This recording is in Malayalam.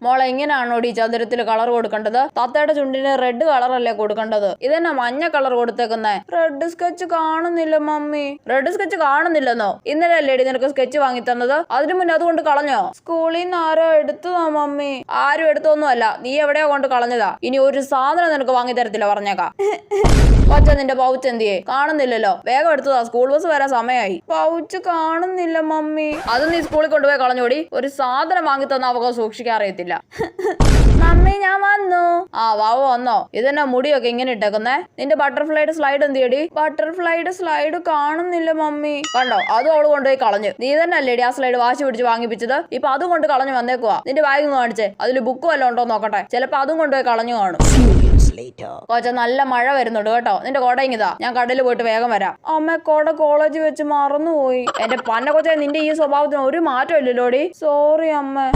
മോളെ ഇങ്ങനെയാണോ ഈ ചതുരത്തിൽ കളർ കൊടുക്കേണ്ടത്? തത്തയുടെ ചുണ്ടിന് റെഡ് കളറല്ലേ കൊടുക്കേണ്ടത്? ഇതെന്നാ മഞ്ഞ കളർ കൊടുത്തേക്കുന്നേ? റെഡ് സ്കെച്ച് കാണുന്നില്ല മമ്മി. റെഡ് സ്കെച്ച് കാണുന്നില്ലെന്നോ? ഇന്നലെ അല്ലേടി നിനക്ക് സ്കെച്ച് വാങ്ങി തന്നത്? അതിനു മുന്നേ അതുകൊണ്ട് കളഞ്ഞോ? സ്കൂളിൽ നിന്ന് ആരോ എടുത്തതാ മമ്മി. ആരും എടുത്തൊന്നുമല്ല, നീ എവിടെയോ കൊണ്ട് കളഞ്ഞതാ. ഇനി ഒരു സാധനം നിനക്ക് വാങ്ങി തരത്തില്ല പറഞ്ഞേക്കാം. കൊച്ച നിന്റെ പൗച്ച് എന്തിയേ? കാണുന്നില്ലല്ലോ. വേഗം എടുത്തതാ, സ്കൂൾ ബസ് വരാൻ സമയമായി. പൗച്ച് കാണുന്നില്ല മമ്മി. അത് നീ സ്കൂളിൽ കൊണ്ടുപോയി കളഞ്ഞോടി. ഒരു സാധനം വാങ്ങി തന്ന അവർക്ക് സൂക്ഷിക്കാൻ അറിയത്തില്ല. മമ്മി ഞാൻ വന്നു. ആ വാവ വന്നോ? ഇതെന്നാ മുടിയൊക്കെ ഇങ്ങനെ ഇട്ടേക്കുന്നേ? നിന്റെ ബട്ടർഫ്ലൈയുടെ സ്ലൈഡ് എന്തിയടി? ബട്ടർഫ്ലൈയുടെ സ്ലൈഡ് കാണുന്നില്ല മമ്മി. കണ്ടോ, അതും അവള് കൊണ്ടുപോയി കളഞ്ഞു. നീ തന്നെ അല്ലേടി ആ സ്ലൈഡ് വാശി പിടിച്ച് വാങ്ങിപ്പിച്ചത്? ഇപ്പൊ അതും കൊണ്ട് കളഞ്ഞു വന്നേക്കുവാ. നിന്റെ ബാഗ് കാണിച്ചേ, അതിൽ ബുക്ക് വല്ലതും ഉണ്ടോ നോക്കട്ടെ. ചിലപ്പോ അതും കൊണ്ടുപോയി കളഞ്ഞു കാണും. കൊച്ച നല്ല മഴ വരുന്നുണ്ട് കേട്ടോ. നിന്റെ കൊട ഇങ്ങിതാ, ഞാൻ കടയിൽ പോയിട്ട് വേഗം വരാം. അമ്മ കൊട കോളേജിൽ വെച്ച് മറന്നുപോയി. എന്റെ പന്ന കൊച്ചെ, നിന്റെ ഈ സ്വഭാവത്തിന് ഒരു മാറ്റം ഇല്ലല്ലോടി. സോറി അമ്മ.